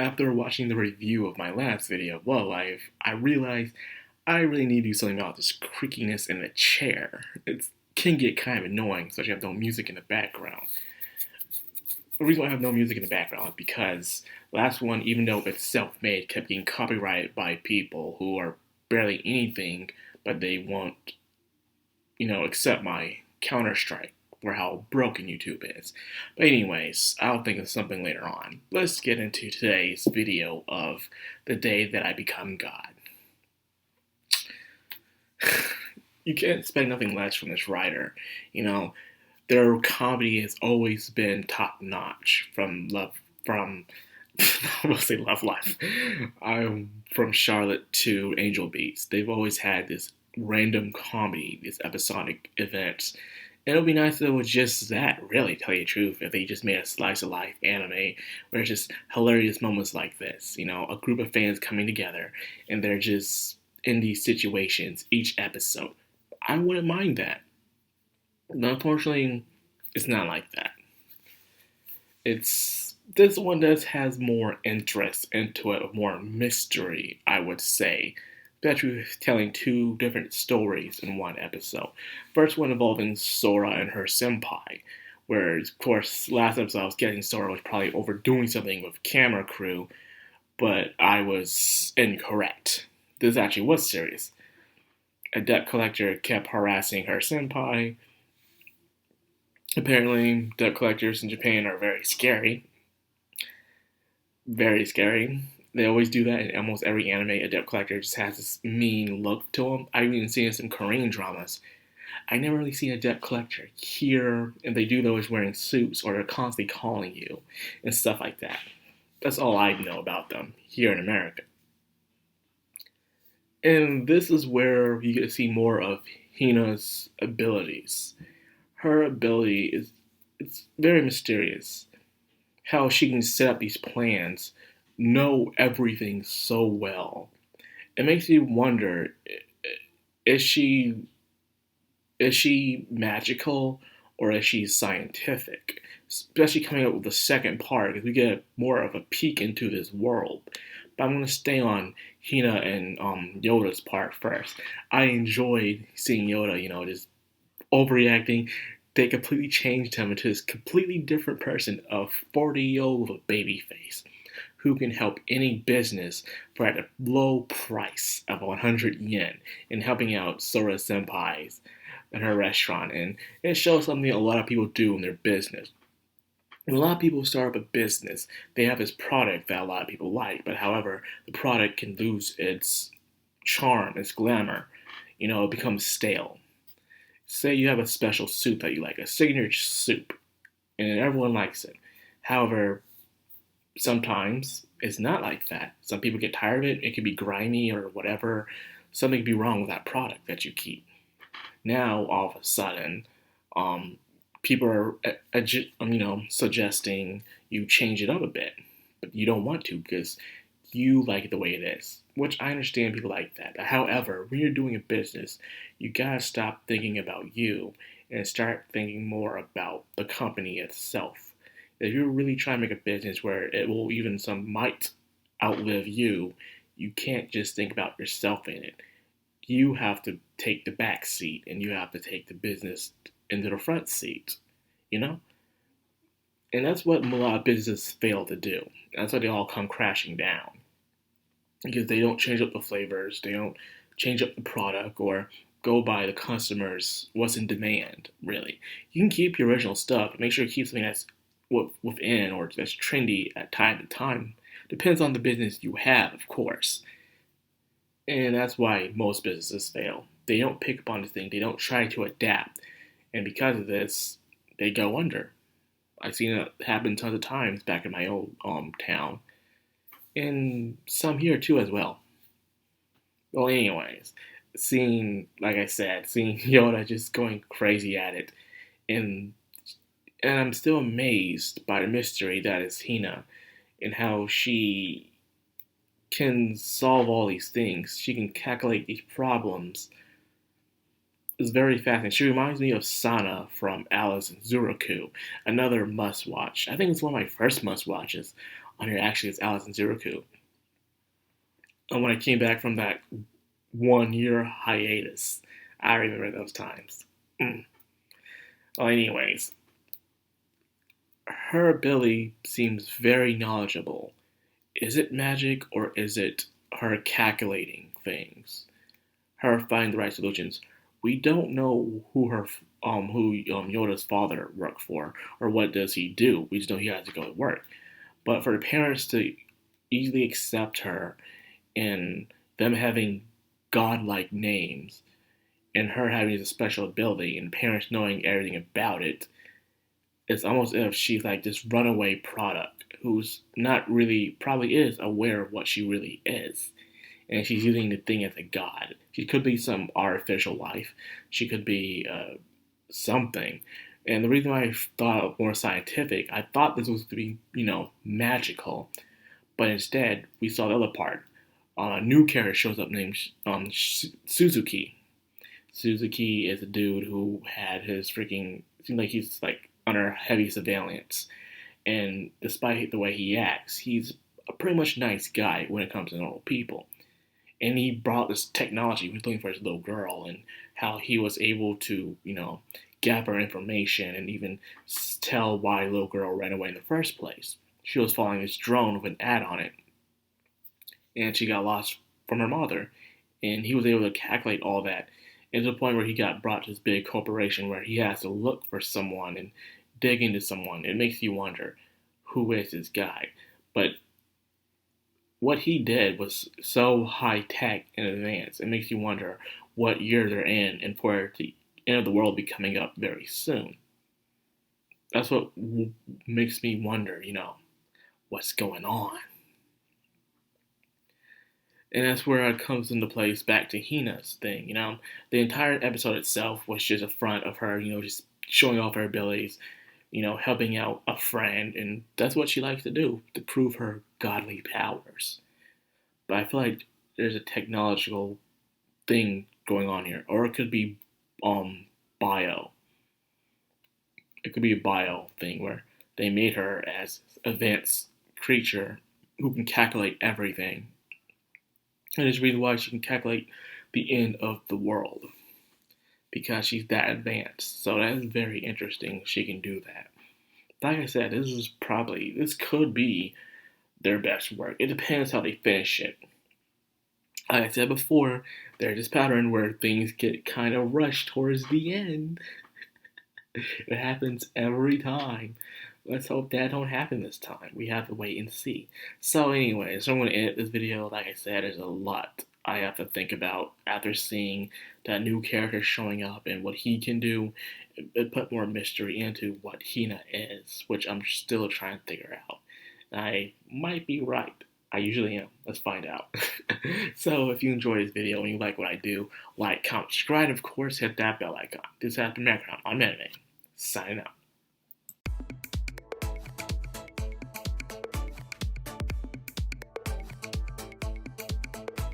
After watching the review of my last video of Love Life, I realized I really need to do something about this creakiness in the chair. It can get kind of annoying, especially if I have no music in the background. The reason why I have no music in the background is because the last one, even though it's self-made, kept getting copyrighted by people who are barely anything, but they won't, accept my counter-strike for how broken YouTube is. But anyways, I'll think of something later on. Let's get into today's video of the day that I become God. You can't expect nothing less from this writer. Their comedy has always been top-notch from I will say Love Life. From Charlotte to Angel Beats. They've always had this random comedy, these episodic events. And it would be nice if it was just that, really, tell you the truth, if they just made a slice of life anime where it's just hilarious moments like this. A group of fans coming together and they're just in these situations each episode. I wouldn't mind that. But unfortunately, it's not like that. This one has more interest into it, more mystery, I would say. Especially telling two different stories in one episode. First one involving Sora and her senpai, where, of course, last episode I was getting Sora was probably overdoing something with camera crew, but I was incorrect. This actually was serious. A debt collector kept harassing her senpai. Apparently, debt collectors in Japan are very scary. Very scary. They always do that in almost every anime. A debt collector just has this mean look to them. I've even seen this in Korean dramas. I never really seen a debt collector here, and they do those wearing suits or they're constantly calling you and stuff like that. That's all I know about them here in America. And this is where you get to see more of Hina's abilities. Her ability it's very mysterious. How she can set up these plans, know everything so well. It makes you wonder, is she magical or is she scientific? Especially coming up with the second part, because we get more of a peek into this world. But I'm going to stay on Hina and Yoda's part first. I enjoyed seeing Yoda, just overreacting. They completely changed him into this completely different person, a 40-year-old with a baby face, who can help any business for at a low price of 100 yen in helping out Sora senpais in her restaurant. And it shows something a lot of people do in their business. When a lot of people start up a business, they have this product that a lot of people like, but however, the product can lose its charm, its glamour. It becomes stale. Say you have a special soup that you like, a signature soup, and everyone likes it. However, sometimes it's not like that. Some people get tired of it. It could be grimy or whatever. Something could be wrong with that product that you keep. Now, all of a sudden, people are, suggesting you change it up a bit, but you don't want to because you like it the way it is, which I understand people like that. However, when you're doing a business, you gotta stop thinking about you and start thinking more about the company itself. If you're really trying to make a business where it will even some might outlive you, you can't just think about yourself in it. You have to take the back seat and you have to take the business into the front seat, And that's what a lot of businesses fail to do. That's why they all come crashing down. Because they don't change up the flavors, they don't change up the product, or go by the customers, what's in demand, really. You can keep your original stuff, but make sure you keep something that's within or that's trendy at time to time. Depends on the business you have, of course. And that's why most businesses fail. They don't pick up on the thing, they don't try to adapt. And because of this, they go under. I've seen it happen tons of times back in my old town. And some here too as well. Well, anyways, like I said, seeing Yoda just going crazy at it, and I'm still amazed by the mystery that is Hina, and how she can solve all these things. She can calculate these problems. It's very fascinating. She reminds me of Sana from Alice and Zuraku, another must-watch. I think it's one of my first must-watches. on here actually is Alice and Ziraku. And when I came back from that 1 year hiatus, I remember those times. Well, anyways, her ability seems very knowledgeable. Is it magic or is it her calculating things? Her finding the right solutions. We don't know who Yoda's father worked for or what does he do. We just know he has to go to work. But for the parents to easily accept her and them having godlike names and her having a special ability and parents knowing everything about it, it's almost as if she's like this runaway product who's not really, probably is aware of what she really is. And she's using the thing as a god. She could be some artificial life. She could be something. And the reason why I thought more scientific, I thought this was to be, magical. But instead, we saw the other part. A new character shows up named Suzuki. Suzuki is a dude who had his freaking, seems like he's like under heavy surveillance. And despite the way he acts, he's a pretty much nice guy when it comes to normal people. And he brought this technology. He was looking for his little girl and how he was able to, gather information and even tell why the little girl ran away in the first place. She was following this drone with an ad on it, and she got lost from her mother. And he was able to calculate all that, and to the point where he got brought to this big corporation where he has to look for someone and dig into someone. It makes you wonder, who is this guy? But what he did was so high tech and advanced. It makes you wonder what year they're in and for the end of the world be coming up very soon. That's what makes me wonder, what's going on. And that's where it comes into place back to Hina's thing, The entire episode itself was just a front of her, just showing off her abilities, helping out a friend, and that's what she likes to do, to prove her godly powers. But I feel like there's a technological thing going on here, or it could be bio. It could be a bio thing where they made her as advanced creature who can calculate everything. And there's a reason why she can calculate the end of the world, because she's that advanced. So that is very interesting. She can do that. Like I said, this could be their best work. It depends how they finish it. Like I said before, there's this pattern where things get kind of rushed towards the end. It happens every time. Let's hope that don't happen this time. We have to wait and see. So anyways, I'm going to edit this video. Like I said, there's a lot I have to think about after seeing that new character showing up and what he can do. It put more mystery into what Hina is, which I'm still trying to figure out. I might be right. I usually am. Let's find out. So if you enjoy this video and you like what I do, like, comment, subscribe, and of course hit that bell icon. This has been Madcrownxox on Anime. Signing out.